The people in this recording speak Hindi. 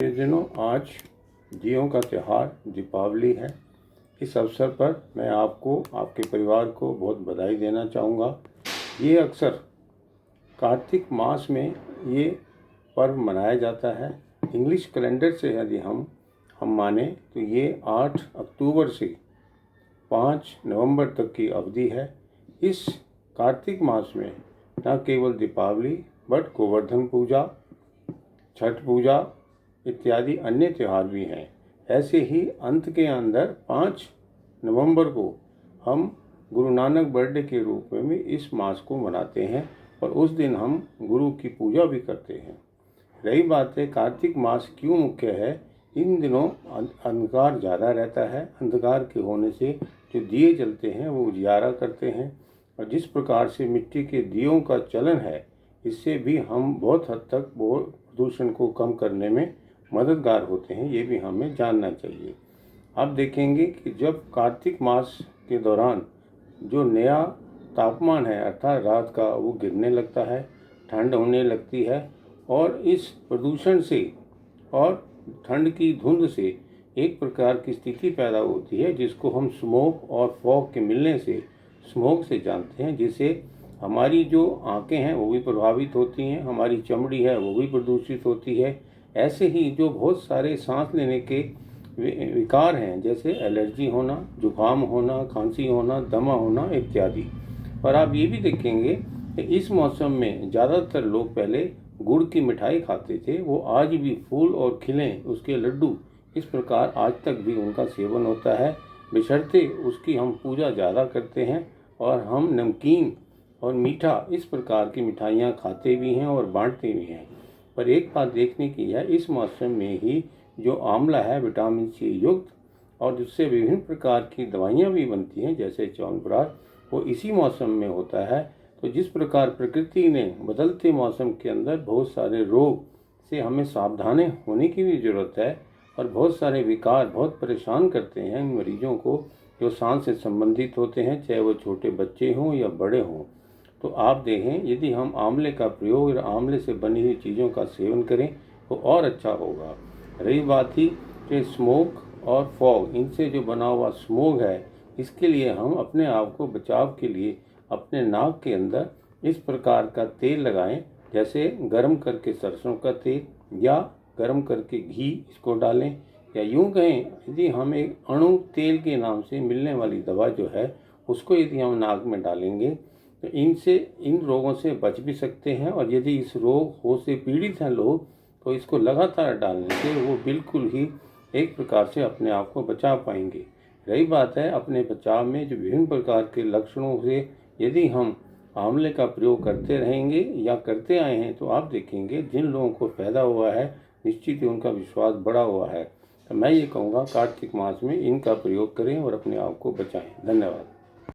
इस दिनों आज दियों का त्यौहार दीपावली है। इस अवसर पर मैं आपको, आपके परिवार को बहुत बधाई देना चाहूँगा। ये अक्सर कार्तिक मास में ये पर्व मनाया जाता है। इंग्लिश कैलेंडर से यदि हम माने तो ये 8 अक्टूबर से 5 नवंबर तक की अवधि है। इस कार्तिक मास में न केवल दीपावली बट गोवर्धन पूजा, छठ पूजा इत्यादि अन्य त्यौहार भी हैं। ऐसे ही अंत के अंदर 5 नवंबर को हम गुरु नानक बर्थडे के रूप में इस मास को मनाते हैं और उस दिन हम गुरु की पूजा भी करते हैं। रही बात है कार्तिक मास क्यों मुख्य है, इन दिनों अंधकार ज़्यादा रहता है। अंधकार के होने से जो दिए जलते हैं वो उजियारा करते हैं और जिस प्रकार से मिट्टी के दियों का चलन है, इससे भी हम बहुत हद तक प्रदूषण को कम करने में मददगार होते हैं। ये भी हमें जानना चाहिए। आप देखेंगे कि जब कार्तिक मास के दौरान जो नया तापमान है अर्थात रात का वो गिरने लगता है, ठंड होने लगती है और इस प्रदूषण से और ठंड की धुंध से एक प्रकार की स्थिति पैदा होती है जिसको हम स्मोक और फॉग के मिलने से स्मोक से जानते हैं, जिससे हमारी जो आंखें हैं वो भी प्रभावित होती हैं, हमारी चमड़ी है वो भी प्रदूषित होती है। ऐसे ही जो बहुत सारे सांस लेने के विकार हैं जैसे एलर्जी होना, जुकाम होना, खांसी होना, दमा होना इत्यादि। और आप ये भी देखेंगे कि इस मौसम में ज़्यादातर लोग पहले गुड़ की मिठाई खाते थे, वो आज भी फूल और खिलें उसके लड्डू, इस प्रकार आज तक भी उनका सेवन होता है। बशर्ते उसकी हम पूजा ज़्यादा करते हैं और हम नमकीन और मीठा इस प्रकार की मिठाइयाँ खाते भी हैं और बांटते भी हैं। पर एक बात देखने की है, इस मौसम में ही जो आंवला है विटामिन सी युक्त और जिससे विभिन्न प्रकार की दवाइयाँ भी बनती हैं जैसे च्यवनप्राश, वो इसी मौसम में होता है। तो जिस प्रकार प्रकृति ने बदलते मौसम के अंदर बहुत सारे रोग से हमें सावधान होने की भी ज़रूरत है और बहुत सारे विकार बहुत परेशान करते हैं इन मरीजों को जो सांस से संबंधित होते हैं, चाहे वो छोटे बच्चे हों या बड़े हों। तो आप देखें यदि हम आंवले का प्रयोग या आंवले से बनी हुई चीज़ों का सेवन करें तो और अच्छा होगा। रही बात ही कि स्मोक और फॉग, इनसे जो बना हुआ स्मोक है, इसके लिए हम अपने आप को बचाव के लिए अपने नाक के अंदर इस प्रकार का तेल लगाएं, जैसे गर्म करके सरसों का तेल या गर्म करके घी इसको डालें, या यूँ कहें यदि हम एक अणु तेल के नाम से मिलने वाली दवा जो है उसको यदि हम नाक में डालेंगे तो इन रोगों से बच भी सकते हैं। और यदि इस रोग से पीड़ित हैं लोग तो इसको लगातार डालने से वो बिल्कुल ही एक प्रकार से अपने आप को बचा पाएंगे। रही बात है अपने बचाव में जो विभिन्न प्रकार के लक्षणों से यदि हम आंवले का प्रयोग करते रहेंगे या करते आए हैं तो आप देखेंगे जिन लोगों को फायदा हुआ है निश्चित ही उनका विश्वास बढ़ा हुआ है। तो मैं ये कहूँगा कार्तिक मास में इनका प्रयोग करें और अपने आप को बचाएं। धन्यवाद।